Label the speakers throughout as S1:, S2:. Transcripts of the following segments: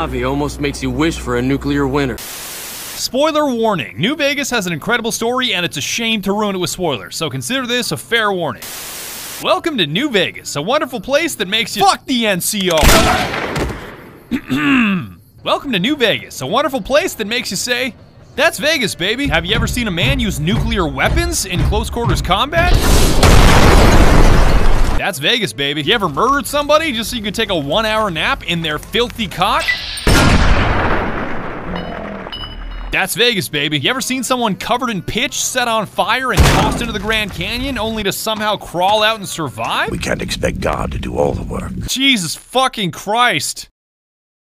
S1: Mojave almost makes you wish for a nuclear winter.
S2: Spoiler warning, New Vegas has an incredible story and it's a shame to ruin it with spoilers, so consider this a fair warning. Welcome to New Vegas, a wonderful place that makes you fuck the NCO. Welcome to New Vegas, a wonderful place that makes you say, that's Vegas, baby. Have you ever seen a man use nuclear weapons in close quarters combat? That's Vegas, baby. You ever murdered somebody just so you could take a 1-hour nap in their filthy cock? That's Vegas, baby. You ever seen someone covered in pitch, set on fire, and tossed into the Grand Canyon only to somehow crawl out and survive?
S3: We can't expect God to do all the work.
S2: Jesus fucking Christ.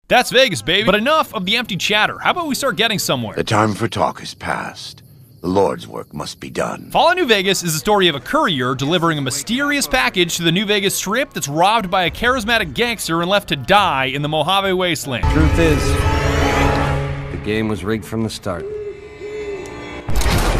S2: That's Vegas, baby. But enough of the empty chatter. How about we start getting somewhere?
S3: The time for talk is past. The Lord's work must be done.
S2: Fallout New Vegas is the story of a courier delivering a mysterious package to the New Vegas Strip that's robbed by a charismatic gangster and left to die in the Mojave Wasteland.
S4: Truth is, the game was rigged from the start.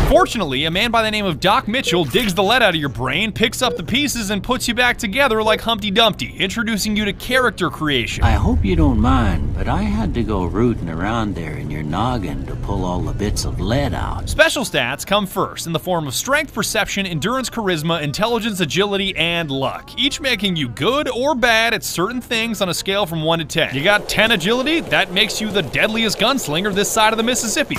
S2: Fortunately, a man by the name of Doc Mitchell digs the lead out of your brain, picks up the pieces, and puts you back together like Humpty Dumpty, introducing you to character creation.
S5: I hope you don't mind, but I had to go rooting around there in your noggin to pull all the bits of lead out.
S2: Special stats come first in the form of strength, perception, endurance, charisma, intelligence, agility, and luck, each making you good or bad at certain things on a scale from 1 to 10. You got 10 agility? That makes you the deadliest gunslinger this side of the Mississippi.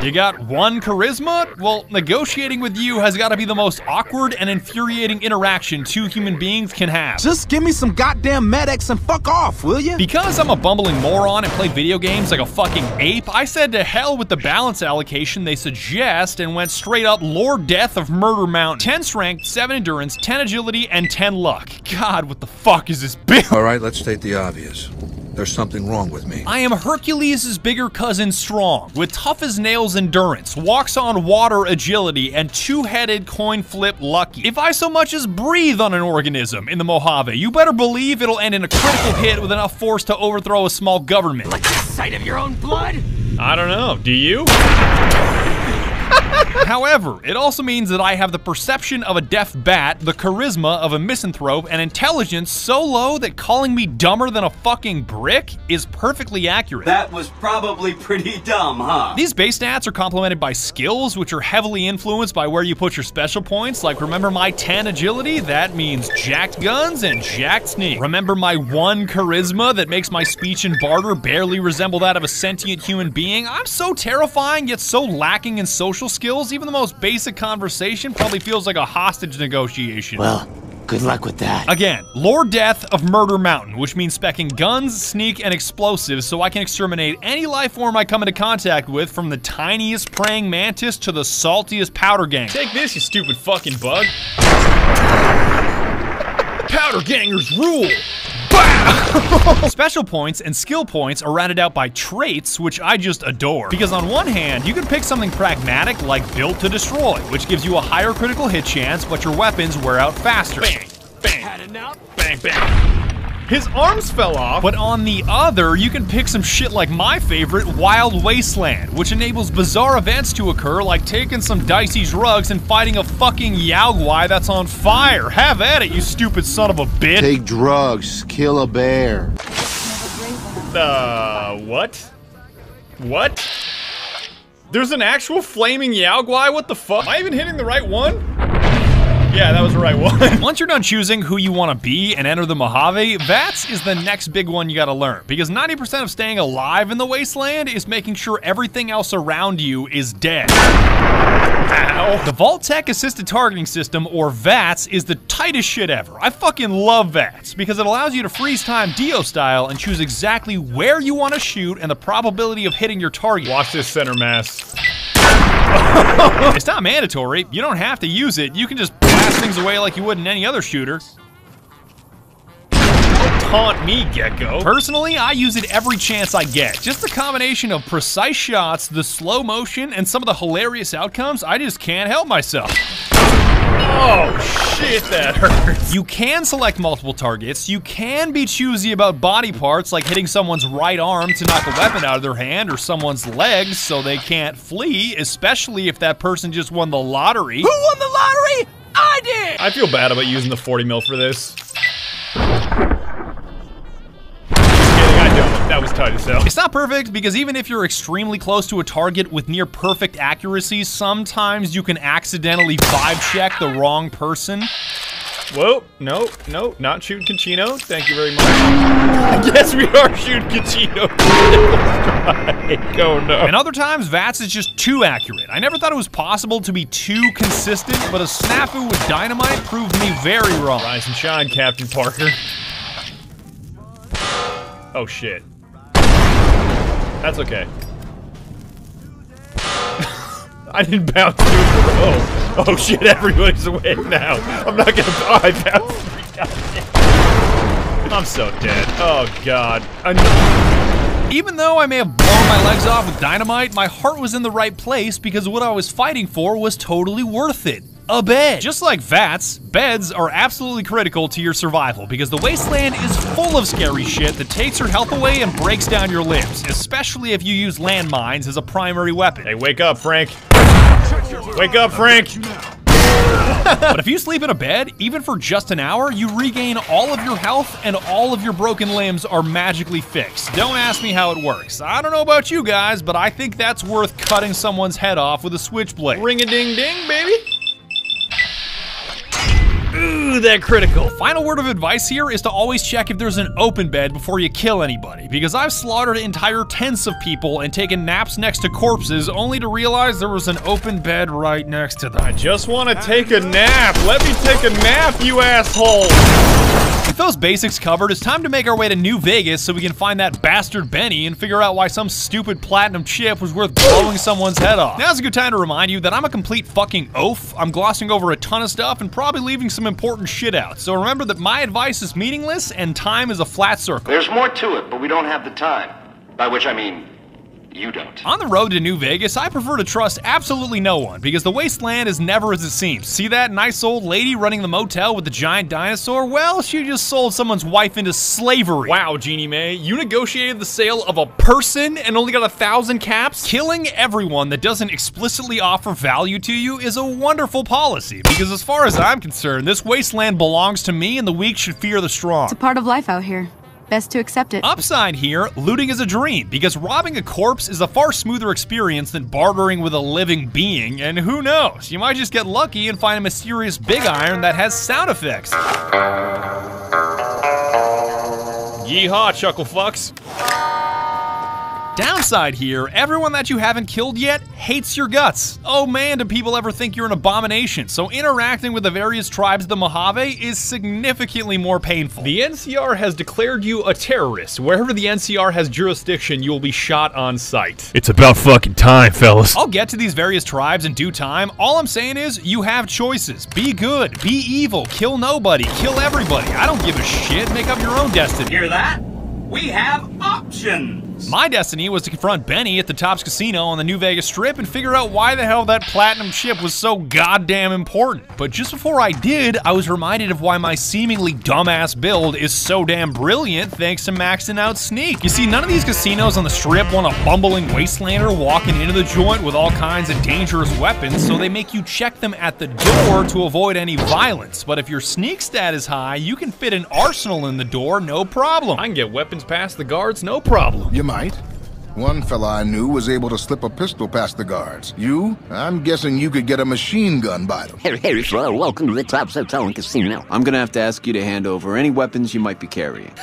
S2: You got 1 charisma? Well, negotiating with you has got to be the most awkward and infuriating interaction 2 human beings can have.
S6: Just give me some goddamn medics and fuck off, will you?
S2: Because I'm a bumbling moron and play video games like a fucking ape, I said to hell with the balance allocation they suggest and went straight up Lord Death of Murder Mountain. 10 strength, 7 endurance, 10 agility, and 10 luck. God, what the fuck is this bitch?
S7: All right, let's state the obvious. There's something wrong with me.
S2: I am Hercules' bigger cousin Strong, with tough as nails endurance, walks on water agility, and 2-headed coin flip lucky. If I so much as breathe on an organism in the Mojave, you better believe it'll end in a critical hit with enough force to overthrow a small government.
S5: Like the sight of your own blood?
S2: I don't know, do you? However, it also means that I have the perception of a deaf bat, the charisma of a misanthrope, and intelligence so low that calling me dumber than a fucking brick is perfectly accurate.
S8: That was probably pretty dumb, huh?
S2: These base stats are complemented by skills, which are heavily influenced by where you put your special points. Like, remember my 10 agility? That means jacked guns and jacked sneak. Remember my 1 charisma that makes my speech and barter barely resemble that of a sentient human being? I'm so terrifying, yet so lacking in social skills, even the most basic conversation probably feels like a hostage negotiation.
S5: Well, good luck with that.
S2: Again, Lord Death of Murder Mountain, which means specking guns, sneak, and explosives so I can exterminate any life form I come into contact with, from the tiniest praying mantis to the saltiest powder gang. Take this, you stupid fucking bug. Powder gangers rule! Special points and skill points are rounded out by traits, which I just adore. Because on one hand, you can pick something pragmatic like Built to Destroy, which gives you a higher critical hit chance, but your weapons wear out faster. Bang, bang,
S5: Had enough?
S2: bang, bang. His arms fell off. But on the other, you can pick some shit like my favorite, Wild Wasteland, which enables bizarre events to occur like taking some dicey drugs and fighting a fucking Yaogwai that's on fire. Have at it, you stupid son of a bitch.
S9: Take drugs, kill a bear.
S2: What? What? There's an actual flaming Yaogwai? What the fuck? Am I even hitting the right one? Yeah, that was the right one. Once you're done choosing who you want to be and enter the Mojave, VATS is the next big one you gotta learn. Because 90% of staying alive in the Wasteland is making sure everything else around you is dead. Ow. The Vault-Tec Assisted Targeting System, or VATS, is the tightest shit ever. I fucking love VATS because it allows you to freeze time Dio style and choose exactly where you want to shoot and the probability of hitting your target. Watch this center mass. It's not mandatory. You don't have to use it. You can just blast things away like you would in any other shooter. Don't taunt me, Gecko. Personally, I use it every chance I get. Just the combination of precise shots, the slow motion, and some of the hilarious outcomes, I just can't help myself. Oh shit, that hurts. You can select multiple targets. You can be choosy about body parts, like hitting someone's right arm to knock a weapon out of their hand, or someone's legs so they can't flee, especially if that person just won the lottery.
S6: Who won the lottery? I did!
S2: I feel bad about using the 40 mil for this. That was tight as hell. It's not perfect because even if you're extremely close to a target with near perfect accuracy, sometimes you can accidentally vibe check the wrong person. Whoa, no, not shooting Cachino. Thank you very much. I guess we are shooting Cachino. Oh no. And other times, VATS is just too accurate. I never thought it was possible to be too consistent, but a snafu with dynamite proved me very wrong. Rise and shine, Captain Parker. Oh shit. That's okay. I didn't bounce through the Oh shit, everybody's awake now. I'm not gonna. Oh, I bounced 3 times. I'm so dead. Oh god. Even though I may have blown my legs off with dynamite, my heart was in the right place because what I was fighting for was totally worth it. A bed. Just like VATS, beds are absolutely critical to your survival because the Wasteland is full of scary shit that takes your health away and breaks down your limbs, especially if you use landmines as a primary weapon. Hey, wake up, Frank. Wake up, Frank! But if you sleep in a bed, even for just an hour, you regain all of your health and all of your broken limbs are magically fixed. Don't ask me how it works. I don't know about you guys, but I think that's worth cutting someone's head off with a switchblade. Ring-a-ding-ding, baby! Ooh, that critical. Final word of advice here is to always check if there's an open bed before you kill anybody, because I've slaughtered entire tents of people and taken naps next to corpses only to realize there was an open bed right next to them. I just want to take a nap. Let me take a nap, you asshole. With those basics covered, it's time to make our way to New Vegas so we can find that bastard Benny and figure out why some stupid platinum chip was worth blowing someone's head off. Now's a good time to remind you that I'm a complete fucking oaf. I'm glossing over a ton of stuff and probably leaving some important shit out. So remember that my advice is meaningless and time is a flat circle.
S10: There's more to it, but we don't have the time. By which I mean, you don't.
S2: On the road to New Vegas, I prefer to trust absolutely no one because the Wasteland is never as it seems. See that nice old lady running the motel with the giant dinosaur? Well, she just sold someone's wife into slavery. Wow, Jeannie Mae, you negotiated the sale of a person and only got 1,000 caps? Killing everyone that doesn't explicitly offer value to you is a wonderful policy because as far as I'm concerned, this Wasteland belongs to me and the weak should fear the strong.
S11: It's a part of life out here. Best to accept it.
S2: Upside here, looting is a dream, because robbing a corpse is a far smoother experience than bartering with a living being, and who knows, you might just get lucky and find a mysterious big iron that has sound effects. Yeehaw, chuckle fucks. Downside here, everyone that you haven't killed yet hates your guts. Oh man, do people ever think you're an abomination, so interacting with the various tribes of the Mojave is significantly more painful. The NCR has declared you a terrorist. Wherever the NCR has jurisdiction, you will be shot on sight. It's about fucking time, fellas. I'll get to these various tribes in due time. All I'm saying is, you have choices. Be good, be evil, kill nobody, kill everybody. I don't give a shit, make up your own destiny.
S8: Hear that? We have options!
S2: My destiny was to confront Benny at the Tops Casino on the New Vegas Strip and figure out why the hell that platinum chip was so goddamn important. But just before I did, I was reminded of why my seemingly dumbass build is so damn brilliant thanks to maxing out sneak. You see, none of these casinos on the Strip want a bumbling wastelander walking into the joint with all kinds of dangerous weapons, so they make you check them at the door to avoid any violence. But if your sneak stat is high, you can fit an arsenal in the door, no problem. I can get weapons past the guards, no problem.
S12: You might. One fella I knew was able to slip a pistol past the guards. You? I'm guessing you could get a machine gun by them.
S13: Hey, sir, welcome to the Tops Hotel and Casino. I'm gonna have to ask you to hand over any weapons you might be carrying.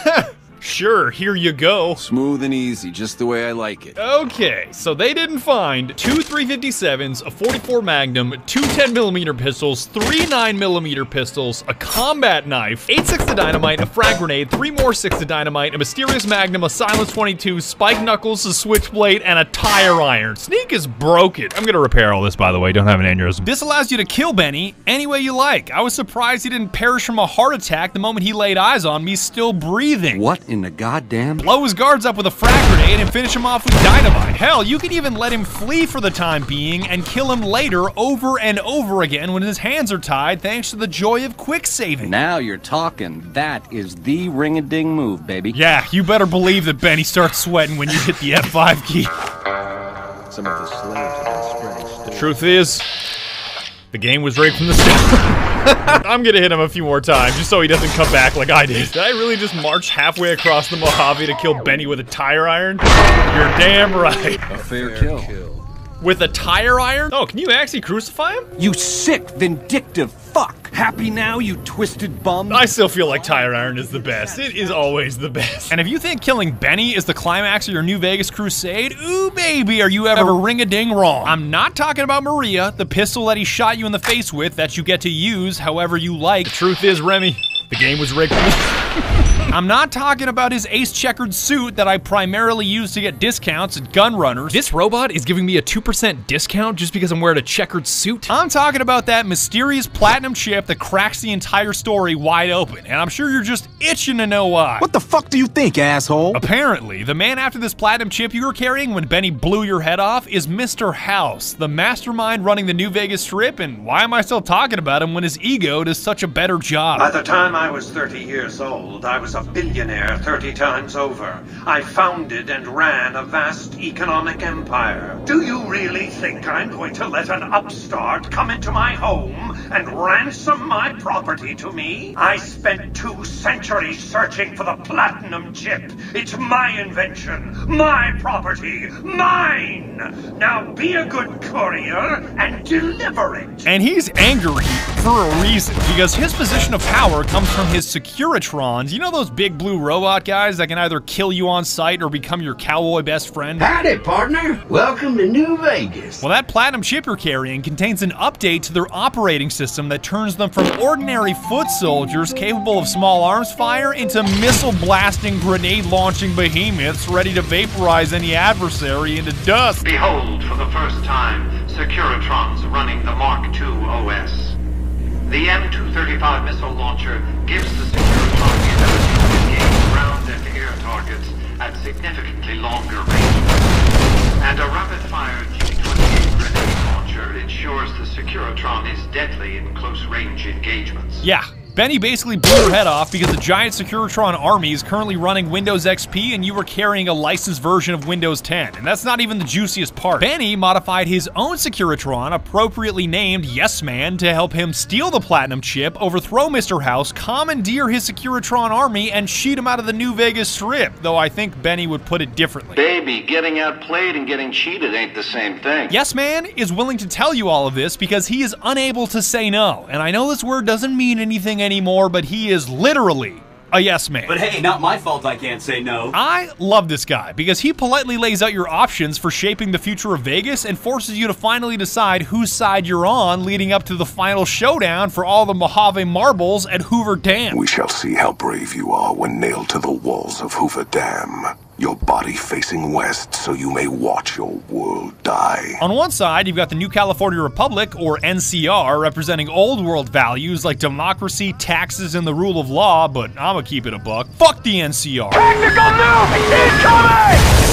S2: Sure, here you go.
S13: Smooth and easy, just the way I like it.
S2: Okay, so they didn't find 2 357s, a 44 Magnum, 2 10mm pistols, 3 9mm pistols, a combat knife, 8 6 to dynamite, a frag grenade, 3 more 6 to dynamite, a mysterious Magnum, a silence 22, spike knuckles, a switchblade, and a tire iron. Sneak is broken. I'm gonna repair all this, by the way, don't have an aneurysm. This allows you to kill Benny any way you like. I was surprised he didn't perish from a heart attack the moment he laid eyes on me still breathing.
S4: What in the goddamn?
S2: Blow his guards up with a frag grenade and finish him off with dynamite. Hell, you can even let him flee for the time being and kill him later over and over again when his hands are tied thanks to the joy of quick saving.
S4: Now you're talking. That is the ring-a-ding move, baby.
S2: Yeah, you better believe that Benny starts sweating when you hit the F5 key.
S13: Some of the slaves have been spreading.
S2: The truth is, the game was rigged from the start. I'm gonna hit him a few more times just so he doesn't come back like I did. Did I really just march halfway across the Mojave to kill Benny with a tire iron? You're damn right.
S4: A fair kill.
S2: With a tire iron? Oh, can you actually crucify him?
S4: You sick, vindictive fuck. Happy now, you twisted bum?
S2: I still feel like tire iron is the best. It is always the best. And if you think killing Benny is the climax of your New Vegas crusade, ooh baby, are you ever ring-a-ding wrong. I'm not talking about Maria, the pistol that he shot you in the face with that you get to use however you like. The truth is, Remy, the game was rigged for me. I'm not talking about his ace-checkered suit that I primarily use to get discounts at gun runners. This robot is giving me a 2% discount just because I'm wearing a checkered suit. I'm talking about that mysterious platinum chip that cracks the entire story wide open, and I'm sure you're just itching to know why.
S6: What the fuck do you think, asshole?
S2: Apparently, the man after this platinum chip you were carrying when Benny blew your head off is Mr. House, the mastermind running the New Vegas Strip, and why am I still talking about him when his ego does such a better job?
S14: By the time I was 30 years old, I was a billionaire 30 times over. I founded and ran a vast economic empire. Do you really think I'm going to let an upstart come into my home and ransom my property to me? I spent 2 centuries searching for the platinum chip. It's my invention, my property, mine! Now be a good courier and deliver it!
S2: And he's angry for a reason, because his position of power comes from his Securitrons. You know those big blue robot guys that can either kill you on sight or become your cowboy best friend?
S15: Howdy, partner. Welcome to New Vegas.
S2: Well, that platinum chip you're carrying contains an update to their operating system that turns them from ordinary foot soldiers capable of small arms fire into missile-blasting, grenade-launching behemoths ready to vaporize any adversary into dust.
S10: Behold, for the first time, Securitrons running the Mark II OS. The M235 missile launcher gives the Securitron the ability to engage ground and air targets at significantly longer ranges. And a rapid-fire G-28 grenade launcher ensures the Securitron is deadly in close-range engagements.
S2: Yeah. Benny basically blew your head off because the giant Securitron army is currently running Windows XP and you were carrying a licensed version of Windows 10. And that's not even the juiciest part. Benny modified his own Securitron, appropriately named Yes Man, to help him steal the platinum chip, overthrow Mr. House, commandeer his Securitron army, and shoot him out of the New Vegas Strip, though I think Benny would put it differently.
S10: Baby, getting outplayed and getting cheated ain't the same thing.
S2: Yes Man is willing to tell you all of this because he is unable to say no. And I know this word doesn't mean anything anymore, but he is literally a yes man.
S8: But hey, not my fault I can't say no.
S2: I love this guy because he politely lays out your options for shaping the future of Vegas and forces you to finally decide whose side you're on, leading up to the final showdown for all the Mojave marbles at Hoover Dam.
S16: We shall see how brave you are when nailed to the walls of Hoover Dam. Your body facing west so you may watch your world die.
S2: On one side, you've got the New California Republic, or NCR, representing old world values like democracy, taxes, and the rule of law, but I'ma keep it a buck. Fuck the NCR.
S15: Technical nuke incoming!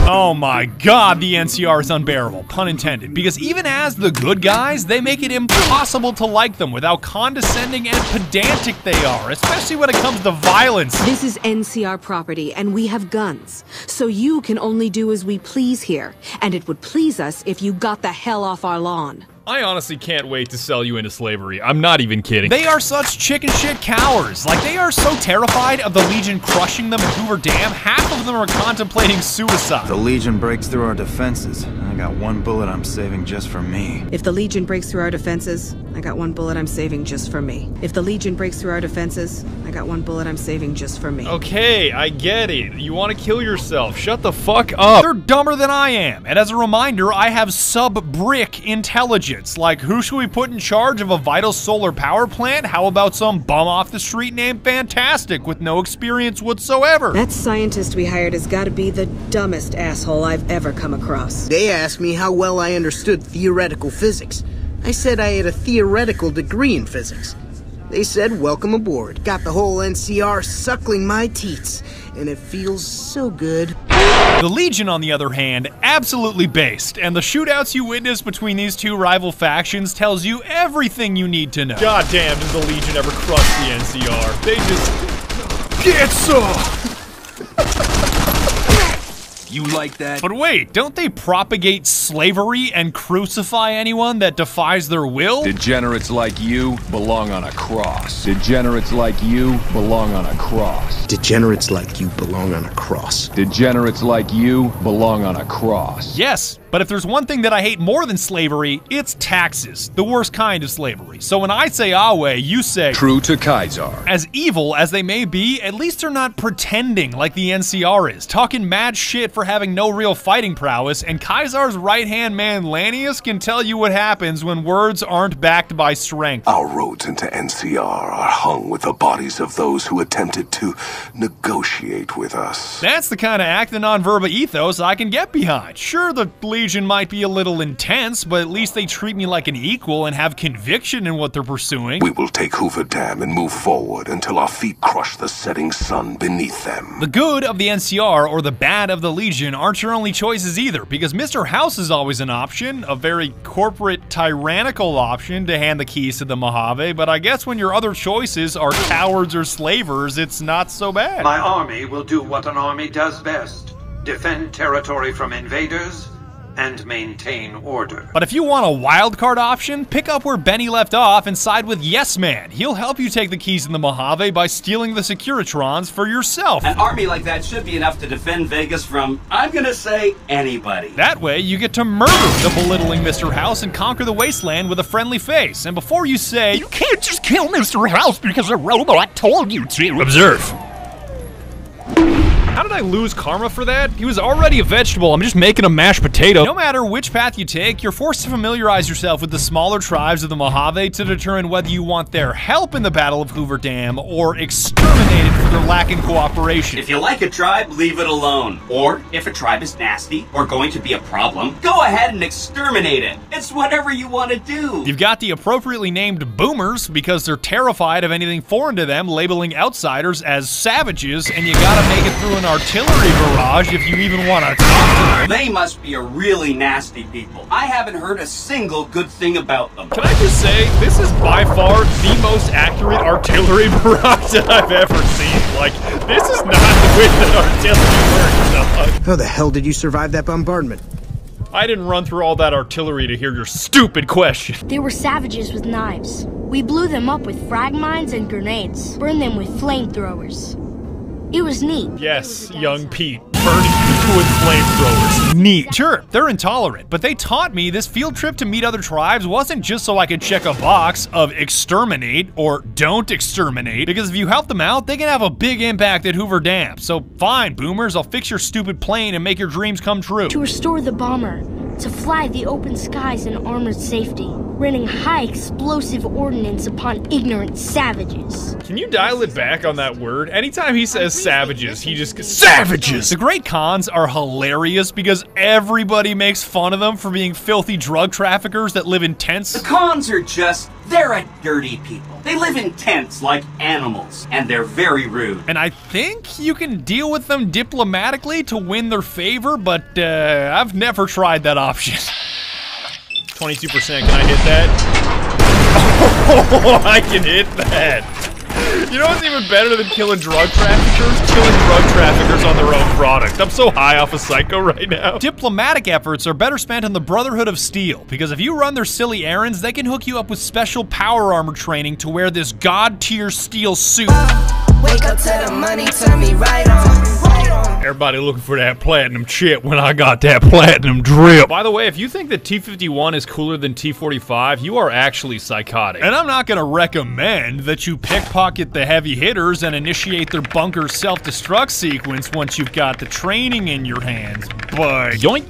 S2: Oh my god, the NCR is unbearable, pun intended, because even as the good guys, they make it impossible to like them with how condescending and pedantic they are, especially when it comes to violence.
S17: This is NCR property, and we have guns, so you can only do as we please here, and it would please us if you got the hell off our lawn.
S2: I honestly can't wait to sell you into slavery. I'm not even kidding. They are such chicken shit cowards. Like, they are so terrified of the Legion crushing them at Hoover Dam, half of them are contemplating suicide.
S18: The Legion breaks through our defenses. I got 1 bullet I'm saving just for me.
S17: If the Legion breaks through our defenses, I got 1 bullet I'm saving just for me. If the Legion breaks through our defenses, I got 1 bullet I'm saving just for me.
S2: Okay, I get it. You want to kill yourself. Shut the fuck up. They're dumber than I am. And as a reminder, I have sub-brick intelligence. Like, who should we put in charge of a vital solar power plant? How about some bum off the street named Fantastic with no experience whatsoever?
S17: That scientist we hired has got to be the dumbest asshole I've ever come across.
S19: They asked me how well I understood theoretical physics. I said I had a theoretical degree in physics. They said, welcome aboard. Got the whole NCR suckling my teats, and it feels so good.
S2: The Legion, on the other hand, absolutely based, and the shootouts you witness between these two rival factions tells you everything you need to know. God damn, did the Legion ever crush the NCR? They just get some!
S7: You like that?
S2: But wait, don't they propagate slavery and crucify anyone that defies their will?
S20: Degenerates like you belong on a cross. Degenerates like you belong on a cross.
S19: Degenerates like you belong on a cross.
S20: Degenerates like you belong on a cross.
S2: Yes, but if there's one thing that I hate more than slavery, it's taxes. The worst kind of slavery. So when I say Awe, you say
S20: True to Kaisar.
S2: As evil as they may be, at least they're not pretending like the NCR is, talking mad shit for having no real fighting prowess, and Kaisar's right-hand man Lanius can tell you what happens when words aren't backed by strength.
S16: Our roads into NCR are hung with the bodies of those who attempted to negotiate with us.
S2: That's the kind of acting non-verba ethos I can get behind. Sure, the Legion might be a little intense, but at least they treat me like an equal and have conviction in what they're pursuing.
S16: We will take Hoover Dam and move forward until our feet crush the setting sun beneath them.
S2: The good of the NCR or the bad of the Legion aren't your only choices either, because Mr. House is always an option, a very corporate, tyrannical option to hand the keys to the Mojave, but I guess when your other choices are cowards or slavers, it's not so bad.
S14: My army will do what an army does best: defend territory from invaders and maintain order.
S2: But if you want a wildcard option, pick up where Benny left off and side with Yes Man. He'll help you take the keys in the Mojave by stealing the Securitrons for yourself.
S8: An army like that should be enough to defend Vegas from, I'm gonna say, anybody.
S2: That way, you get to murder the belittling Mr. House and conquer the Wasteland with a friendly face. And before you say,
S21: you can't just kill Mr. House because a robot told you to.
S2: Observe. How did I lose karma for that? He was already a vegetable, I'm just making a mashed potato. No matter which path you take, you're forced to familiarize yourself with the smaller tribes of the Mojave to determine whether you want their help in the Battle of Hoover Dam or exterminated for their lack in cooperation.
S8: If you like a tribe, leave it alone. Or, if a tribe is nasty or going to be a problem, go ahead and exterminate it. It's whatever you want to do.
S2: You've got the appropriately named boomers because they're terrified of anything foreign to them, labeling outsiders as savages, and you gotta make it through an artillery barrage if you even want to talk to them.
S8: They must be a really nasty people. I haven't heard a single good thing about them.
S2: Can I just say, this is by far the most accurate artillery barrage that I've ever seen. Like, this is not the way that artillery works.
S19: How the hell did you survive that bombardment?
S2: I didn't run through all that artillery to hear your stupid question.
S22: They were savages with knives. We blew them up with frag mines and grenades, burned them with flamethrowers. It was neat.
S2: Yes, young Pete. Burning you with flamethrowers. Neat. Sure, they're intolerant, but they taught me this field trip to meet other tribes wasn't just so I could check a box of exterminate or don't exterminate, because if you help them out, they can have a big impact at Hoover Dam. So fine, boomers, I'll fix your stupid plane and make your dreams come true.
S22: To restore the bomber, to fly the open skies in armored safety, raining high explosive ordnance upon ignorant savages.
S2: Can you dial it back on that word? Anytime he says savages, he just goes, savages! The Great Khans are hilarious because everybody makes fun of them for being filthy drug traffickers that live in tents.
S8: The Khans are just, they're a dirty people. They live in tents like animals, and they're very rude.
S2: And I think you can deal with them diplomatically to win their favor, but I've never tried that option. 22%, can I hit that? Oh, I can hit that. You know what's even better than killing drug traffickers? Killing drug traffickers on their own product. I'm so high off of Psycho right now. Diplomatic efforts are better spent on the Brotherhood of Steel, because if you run their silly errands, they can hook you up with special power armor training to wear this god-tier steel suit.
S23: Wake up to the money, turn me right on.
S2: Everybody looking for that platinum chip when I got that platinum drip. By the way, if you think that T-51 is cooler than T-45, you are actually psychotic. And I'm not gonna recommend that you pickpocket the heavy hitters and initiate their bunker self-destruct sequence once you've got the training in your hands, but yoink,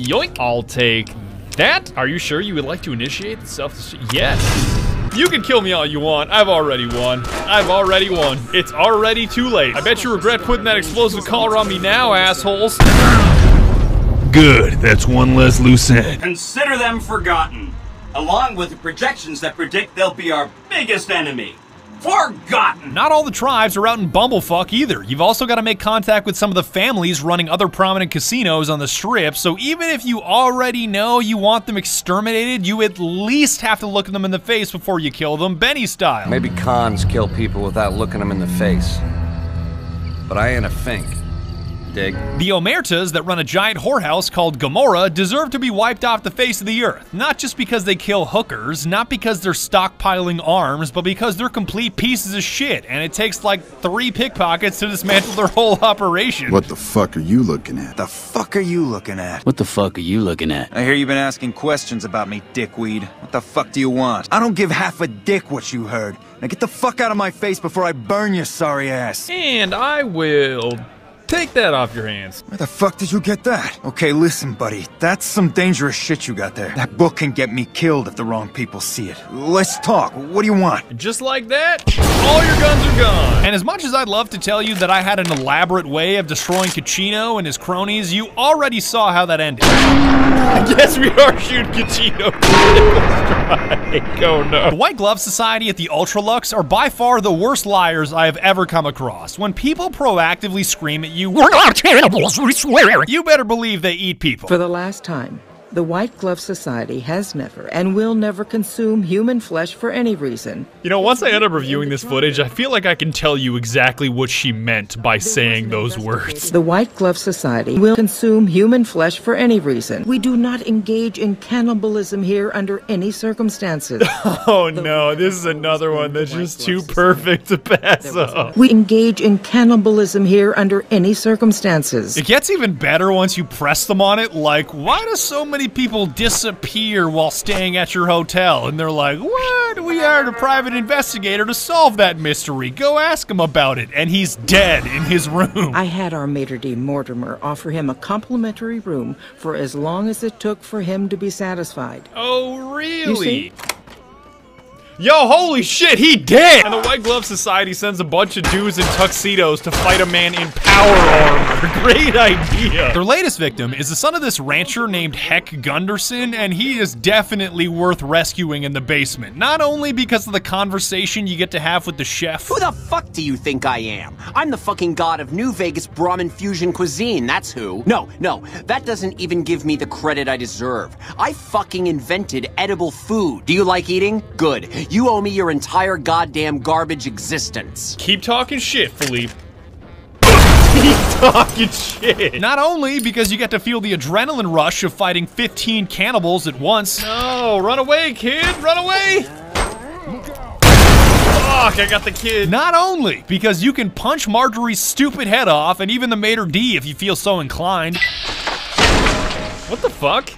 S2: yoink, I'll take that. Are you sure you would like to initiate the self-destruct? Yes. You can kill me all you want. I've already won. I've already won. It's already too late. I bet you regret putting that explosive collar on me now, assholes. Good. That's one less loose end.
S8: Consider them forgotten, along with the projections that predict they'll be our biggest enemy. Forgotten!
S2: Not all the tribes are out in bumblefuck either. You've also got to make contact with some of the families running other prominent casinos on the strip, so even if you already know you want them exterminated, you at least have to look them in the face before you kill them, Benny style.
S4: Maybe cons kill people without looking them in the face. But I ain't a fink. dig.
S2: The Omertas that run a giant whorehouse called Gomorrah deserve to be wiped off the face of the earth. Not just because they kill hookers, not because they're stockpiling arms, but because they're complete pieces of shit, and it takes like 3 pickpockets to dismantle their whole operation.
S1: What the fuck are you looking at?
S18: The fuck are you looking at?
S3: What the fuck are you looking at?
S18: I hear you've been asking questions about me, dickweed. What the fuck do you want? I don't give half a dick what you heard. Now get the fuck out of my face before I burn your sorry ass.
S2: And I will take that off your hands.
S18: Where the fuck did you get that? Okay, listen, buddy. That's some dangerous shit you got there. That book can get me killed if the wrong people see it. Let's talk. What do you want?
S2: Just like that, all your guns are gone. And as much as I'd love to tell you that I had an elaborate way of destroying Caccino and his cronies, you already saw how that ended. I guess we are shooting Caccino. Oh no. The White Glove Society at the Ultralux are by far the worst liars I have ever come across. When people proactively scream at you, "We're not cannibals, we swear," you better believe they eat people.
S5: For the last time, the White Glove Society has never and will never consume human flesh for any reason.
S2: You know, once I end up reviewing this footage, I feel like I can tell you exactly what she meant by saying those words.
S5: The White Glove Society will consume human flesh for any reason. We do not engage in cannibalism here under any circumstances.
S2: Oh no, this is another one that's just too perfect to pass up.
S5: We engage in cannibalism here under any circumstances.
S2: It gets even better once you press them on it, like, why do so many people disappear while staying at your hotel? And they're like, what? We hired a private investigator to solve that mystery. Go ask him about it. And he's dead in his room.
S5: I had our maitre d' Mortimer offer him a complimentary room for as long as it took for him to be satisfied.
S2: Oh, really?
S5: You see?
S2: Yo, holy shit, he dead! And the White Glove Society sends a bunch of dudes in tuxedos to fight a man in power armor. Great idea. Their latest victim is the son of this rancher named Heck Gunderson, and he is definitely worth rescuing in the basement. Not only because of the conversation you get to have with the chef.
S24: Who the fuck do you think I am? I'm the fucking god of New Vegas Brahmin fusion cuisine, that's who. No, that doesn't even give me the credit I deserve. I fucking invented edible food. Do you like eating? Good. You owe me your entire goddamn garbage existence.
S2: Keep talking shit, Philippe. Keep talking shit. Not only because you get to feel the adrenaline rush of fighting 15 cannibals at once. No, run away, kid, run away. Fuck, I got the kid. Not only because you can punch Marjorie's stupid head off, and even the maitre d' if you feel so inclined. What the fuck?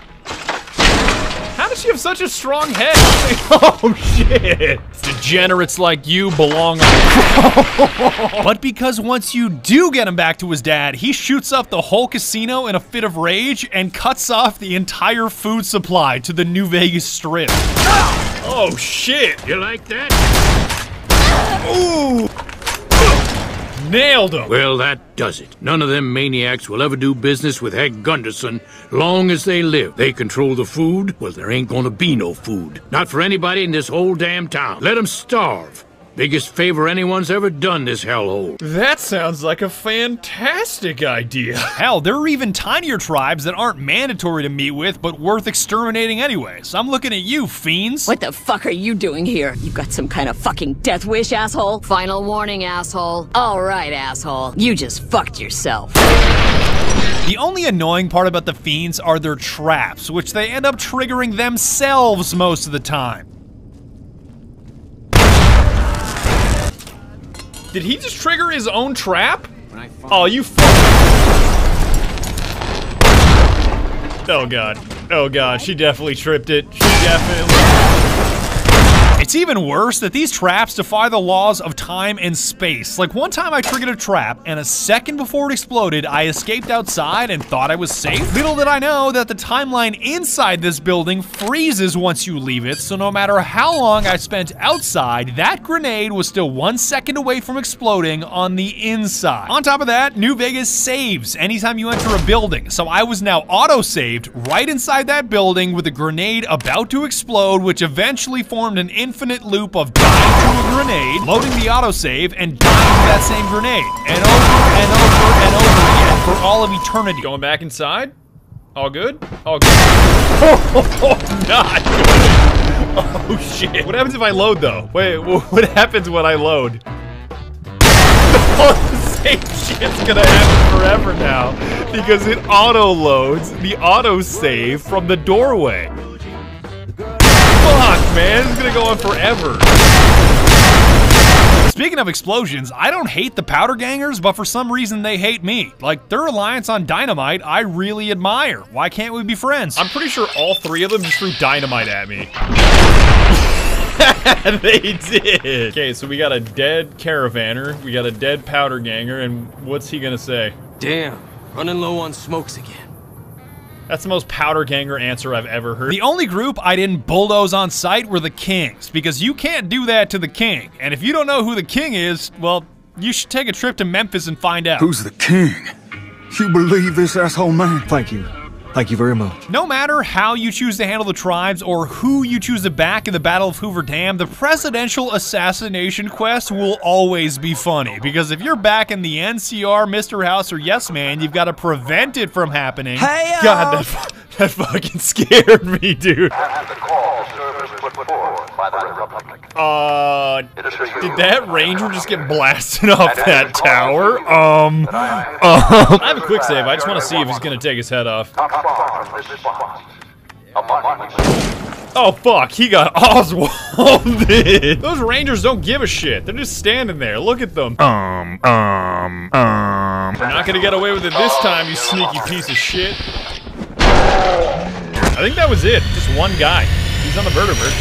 S2: How does she have such a strong head? Oh shit! Degenerates like you belong on. But because once you do get him back to his dad, he shoots up the whole casino in a fit of rage and cuts off the entire food supply to the New Vegas Strip. Oh shit!
S25: You like that?
S2: Ooh! Nailed him!
S25: Well, that does it. None of them maniacs will ever do business with Heck Gunderson long as they live. They control the food. Well, there ain't gonna be no food. Not for anybody in this whole damn town. Let them starve. Biggest favor anyone's ever done this hellhole.
S2: That sounds like a fantastic idea. Hell, there are even tinier tribes that aren't mandatory to meet with, but worth exterminating anyway. So I'm looking at you, fiends.
S26: What the fuck are you doing here? You got some kind of fucking death wish, asshole? Final warning, asshole. All right, asshole. You just fucked yourself.
S2: The only annoying part about the fiends are their traps, which they end up triggering themselves most of the time. Did he just trigger his own trap? Oh, you Oh god. Oh god, she definitely tripped it. She definitely... It's even worse that these traps defy the laws of time and space. Like one time I triggered a trap, and a second before it exploded, I escaped outside and thought I was safe. Little did I know that the timeline inside this building freezes once you leave it, so no matter how long I spent outside, that grenade was still 1 second away from exploding on the inside. On top of that, New Vegas saves anytime you enter a building, so I was now auto-saved right inside that building with a grenade about to explode, which eventually formed an infinite loop of dying to a grenade, loading the autosave, and dying to that same grenade. And over and over and over again for all of eternity. Going back inside? All good? All good. Oh, not good. Oh, shit. What happens if I load, though? Wait, what happens when I load? same shit's gonna happen forever now because it auto-loads the autosave from the doorway. Fuck, man, it's gonna go on forever. Speaking of explosions, I don't hate the Powder Gangers, but for some reason they hate me. Like, their reliance on dynamite, I really admire. Why can't we be friends? I'm pretty sure all three of them just threw dynamite at me. They did. Okay, so we got a dead caravaner, we got a dead Powder Ganger, and what's he gonna say?
S4: Damn, running low on smokes again.
S2: That's the most Powder Ganger answer I've ever heard. The only group I didn't bulldoze on sight were the Kings, because you can't do that to the King. And if you don't know who the King is, well, you should take a trip to Memphis and find out.
S18: Who's the King? You believe this asshole man? Thank you. Thank you very much.
S2: No matter how you choose to handle the tribes or who you choose to back in the Battle of Hoover Dam, the presidential assassination quest will always be funny. Because if you're back in the NCR, Mr. House, or Yes Man, you've got to prevent it from happening.
S18: Hey,
S2: God, that fucking scared me, dude. Did that ranger just get blasted off that tower? I have a quick save. I just want to see if he's gonna take his head off. Oh fuck, he got Oswalded. Those rangers don't give a shit. They're just standing there. Look at them. You're not gonna get away with it this time, you sneaky piece of shit. I think that was it. Just one guy. He's on the vertebrate.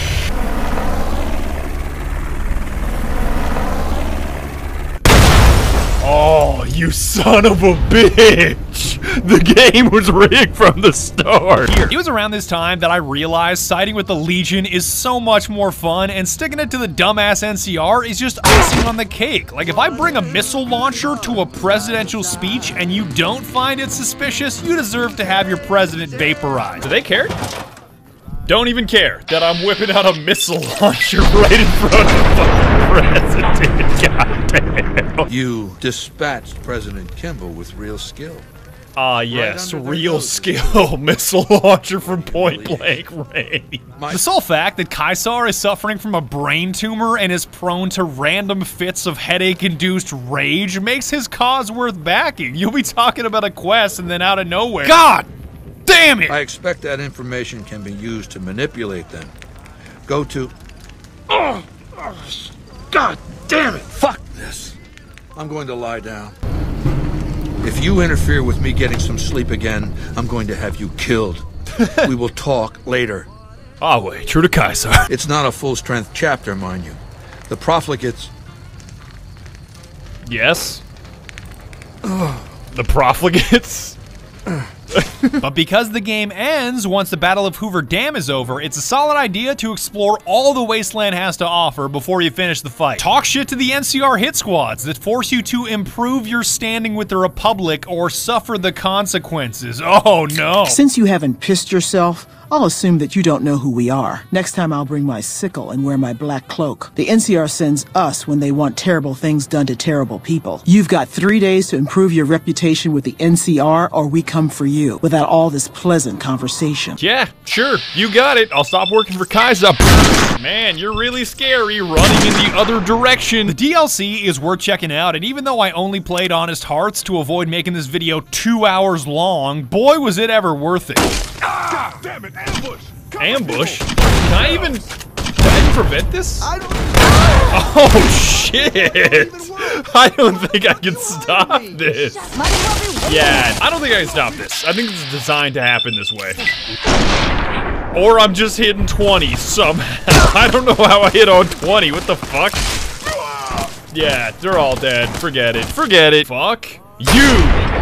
S2: Oh, you son of a bitch! The game was rigged from the start. It was around this time that I realized siding with the Legion is so much more fun, and sticking it to the dumbass NCR is just icing on the cake. Like, if I bring a missile launcher to a presidential speech and you don't find it suspicious, you deserve to have your president vaporized. Do they care? Don't even care that I'm whipping out a missile launcher right in front of the president. God damn.
S7: You dispatched President Kimball with real skill.
S2: Ah, yes, real skill. Missile launcher from point blank range. The sole fact that Kaisar is suffering from a brain tumor and is prone to random fits of headache-induced rage makes his cause worth backing. You'll be talking about a quest and then out of nowhere. God damn it!
S7: I expect that information can be used to manipulate them. Go to... God damn it! Fuck this! I'm going to lie down. If you interfere with me getting some sleep again, I'm going to have you killed. We will talk later.
S2: Ah, wait, true to Kaiser.
S7: It's not a full-strength chapter, mind you. The profligates...
S2: Yes? The profligates? But because the game ends once the Battle of Hoover Dam is over, it's a solid idea to explore all the Wasteland has to offer before you finish the fight. Talk shit to the NCR hit squads that force you to improve your standing with the Republic or suffer the consequences. Oh no.
S3: Since you haven't pissed yourself, I'll assume that you don't know who we are. Next time I'll bring my sickle and wear my black cloak. The NCR sends us when they want terrible things done to terrible people. You've got 3 days to improve your reputation with the NCR, or we come for you, without all this pleasant conversation.
S2: Yeah, sure, you got it. I'll stop working for Kaiser. Man, you're really scary running in the other direction. The DLC is worth checking out, and even though I only played Honest Hearts to avoid making this video 2 hours long, boy was it ever worth it.
S15: God damn it, ambush!
S2: Ambush? Can I even prevent this?
S15: I don't...
S2: Oh shit! I don't think I can stop this. Yeah, I don't think I can stop this. I think it's designed to happen this way. Or I'm just hitting 20 somehow. I don't know how I hit on 20. What the fuck? Yeah, they're all dead. Forget it. Forget it. Fuck you.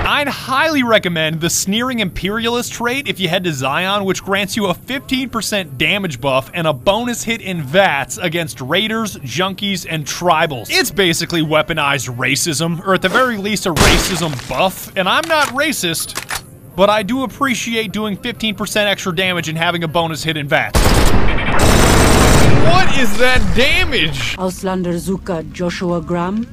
S2: I'd highly recommend the Sneering Imperialist trait if you head to Zion, which grants you a 15% damage buff and a bonus hit in VATS against raiders, junkies, and tribals. It's basically weaponized racism, or at the very least a racism buff, and I'm not racist, but I do appreciate doing 15% extra damage and having a bonus hit in VATS. What is that damage?
S17: Auslander Zuka Joshua Graham?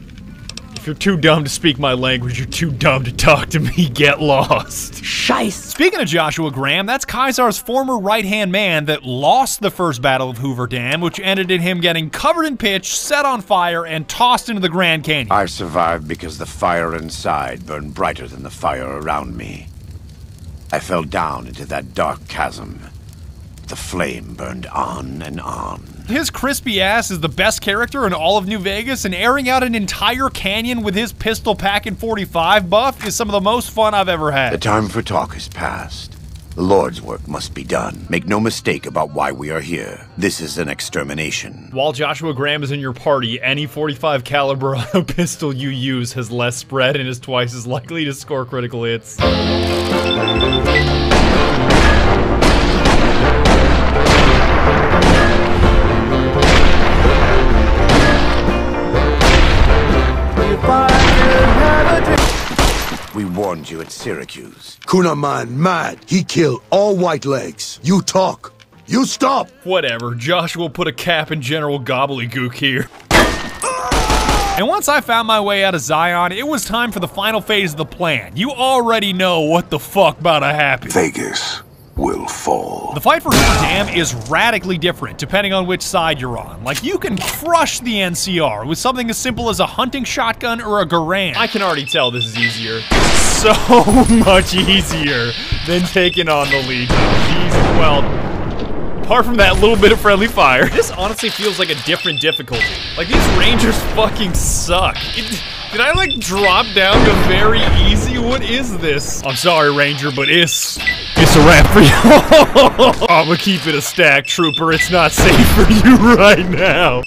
S2: If you're too dumb to speak my language, you're too dumb to talk to me. Get lost.
S26: Scheiß.
S2: Speaking of Joshua Graham, that's Caesar's former right-hand man that lost the first Battle of Hoover Dam, which ended in him getting covered in pitch, set on fire, and tossed into the Grand Canyon.
S6: I survived because the fire inside burned brighter than the fire around me. I fell down into that dark chasm. The flame burned on and on.
S2: His crispy ass is the best character in all of New Vegas, and airing out an entire canyon with his pistol packing .45 buff is some of the most fun I've ever had.
S6: The time for talk is past. The Lord's work must be done. Make no mistake about why we are here. This is an extermination.
S2: While Joshua Graham is in your party, any .45 caliber auto pistol you use has less spread and is twice as likely to score critical hits.
S6: We warned you at Syracuse.
S15: Kunaman mad. He killed all white legs. You talk. You stop.
S2: Whatever. Joshua put a cap in General Gobbledygook here. And once I found my way out of Zion, it was time for the final phase of the plan. You already know what the fuck about to happen.
S16: Vegas will fall.
S2: The fight for Hoover Dam is radically different depending on which side you're on. Like, you can crush the NCR with something as simple as a hunting shotgun or a Garand. I can already tell this is easier. So much easier than taking on the Legion. Jesus, well, apart from that little bit of friendly fire, this honestly feels like a different difficulty. Like, these Rangers fucking suck. Did I, like, drop down to very easy? What is this? I'm sorry, Ranger, but it's a wrap for you. I'ma keep it a stack, Trooper. It's not safe for you right now.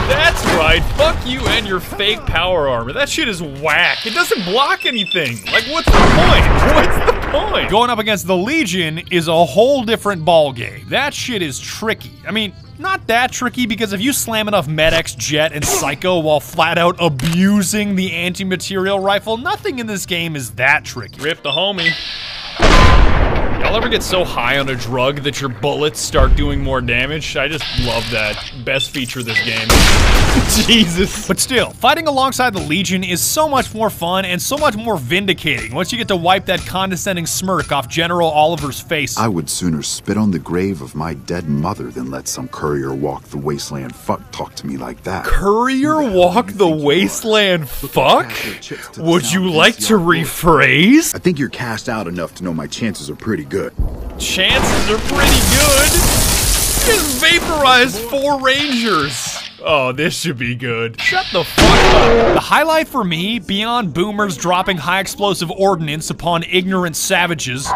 S2: That's right. Fuck you and your fake power armor. That shit is whack. It doesn't block anything. Like, what's the point? What's the point? Going up against the Legion is a whole different ballgame. That shit is tricky. I mean, not that tricky, because if you slam enough Med-X, Jet, and Psycho while flat out abusing the anti-material rifle, nothing in this game is that tricky. Rip the homie. Y'all ever get so high on a drug that your bullets start doing more damage? I just love that. Best feature of this game. Jesus. But still, fighting alongside the Legion is so much more fun and so much more vindicating once you get to wipe that condescending smirk off General Oliver's face.
S1: I would sooner spit on the grave of my dead mother than let some courier walk the wasteland fuck talk to me like that.
S2: Courier walk the wasteland fuck? Would you like to rephrase?
S1: I think you're cast out enough to know my chances are pretty good.
S2: Chances are pretty good? Just vaporized 4 Rangers. Oh, this should be good. Shut the fuck up. The highlight for me, beyond boomers dropping high explosive ordnance upon ignorant savages. You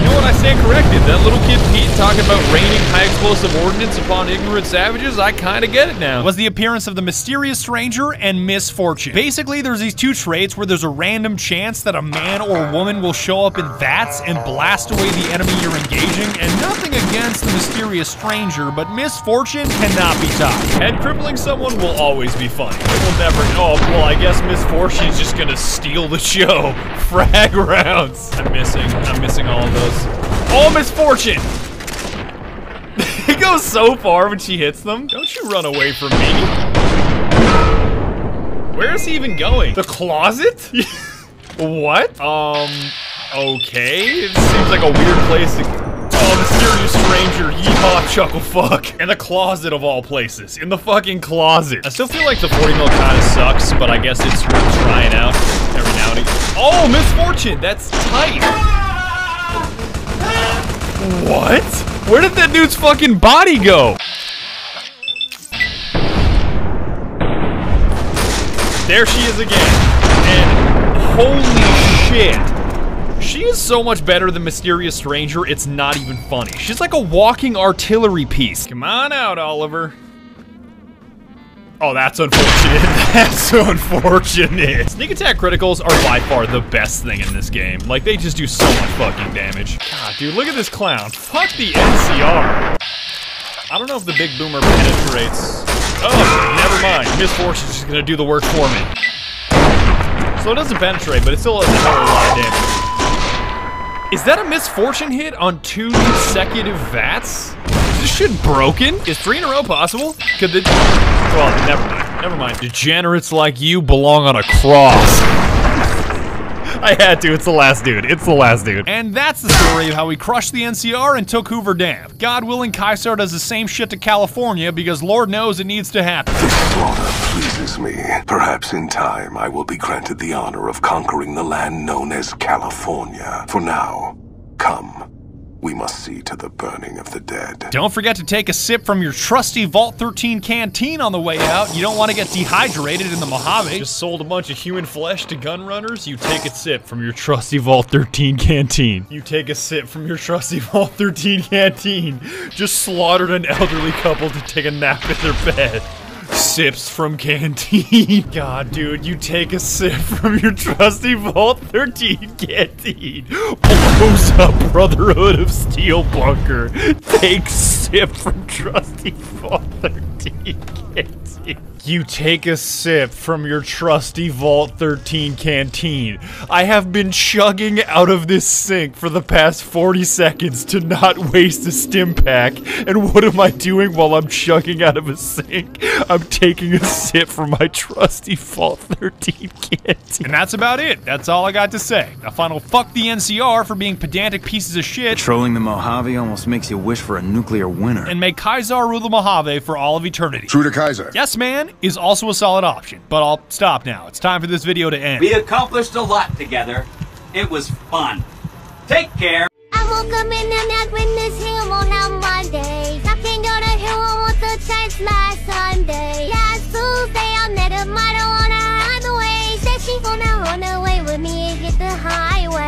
S2: know what, I stand corrected. That little kid Pete talking about raining high explosive ordnance upon ignorant savages, I kinda get it now. Was the appearance of the mysterious stranger and misfortune. Basically, there's these 2 traits where there's a random chance that a man or woman will show up in VATS and blast away the enemy you're engaging, and nothing against the mysterious stranger, but misfortune cannot be topped. Head crippling someone will always be funny. It will never, oh, well, I guess misfortune's just gonna steal the show. Frag rounds. I'm missing all of those. Oh, misfortune! It goes so far when she hits them. Don't you run away from me. Where is he even going? The closet? What? Okay. It seems like a weird place to... Oh, mysterious stranger, yeehaw, chuckle fuck. In the closet of all places. In the fucking closet. I still feel like the 40 mil kinda sucks, but I guess it's worth trying out every now and again. Oh, misfortune! That's tight! What? Where did that dude's fucking body go? There she is again. And holy shit. She is so much better than Mysterious Stranger, it's not even funny. She's like a walking artillery piece. Come on out, Oliver. Oh, that's unfortunate. That's unfortunate. Sneak attack criticals are by far the best thing in this game. Like, they just do so much fucking damage. God, dude, look at this clown. Fuck the NCR. I don't know if the big boomer penetrates. Oh, never mind. Misfortune's just gonna do the work for me. So it doesn't penetrate, but it still does a hell of a lot of damage. Is that a misfortune hit on 2 consecutive VATS? this shit broken? Is 3 in a row possible? Could they... Well, never mind. Never mind. Degenerates like you belong on a cross. I had to. It's the last dude. It's the last dude. And that's the story of how we crushed the NCR and took Hoover Dam. God willing, Kaisar does the same shit to California because Lord knows it needs to happen.
S16: This slaughter pleases me. Perhaps in time I will be granted the honor of conquering the land known as California. For now, come. We must see to the burning of the dead.
S2: Don't forget to take a sip from your trusty Vault 13 canteen on the way out. You don't want to get dehydrated in the Mojave. Just sold a bunch of human flesh to gun runners. You take a sip from your trusty Vault 13 canteen. You take a sip from your trusty Vault 13 canteen. Just slaughtered an elderly couple to take a nap in their bed. Sips from canteen. God, dude, you take a sip from your trusty Vault 13 canteen. Blows up Brotherhood of Steel bunker. Take sip from trusty Vault 13 canteen. You take a sip from your trusty Vault 13 canteen. I have been chugging out of this sink for the past 40 seconds to not waste a stim pack. And what am I doing while I'm chugging out of a sink? I'm taking a sip from my trusty Vault 13 canteen. And that's about it. That's all I got to say. A final fuck the NCR for being pedantic pieces of shit.
S18: Patrolling the Mojave almost makes you wish for a nuclear winter.
S2: And may Kaisar rule the Mojave for all of eternity.
S15: True to Kaiser.
S2: Yes, man is also a solid option, but I'll stop now. It's time for this video to end.
S8: We accomplished a lot together. It was fun. Take care.
S22: I woke up in the night when this hill on Monday. I can't go to hill, I went to church last Sunday. Last Tuesday I met a model on the highway. Said she gonna run away with me and get the highway.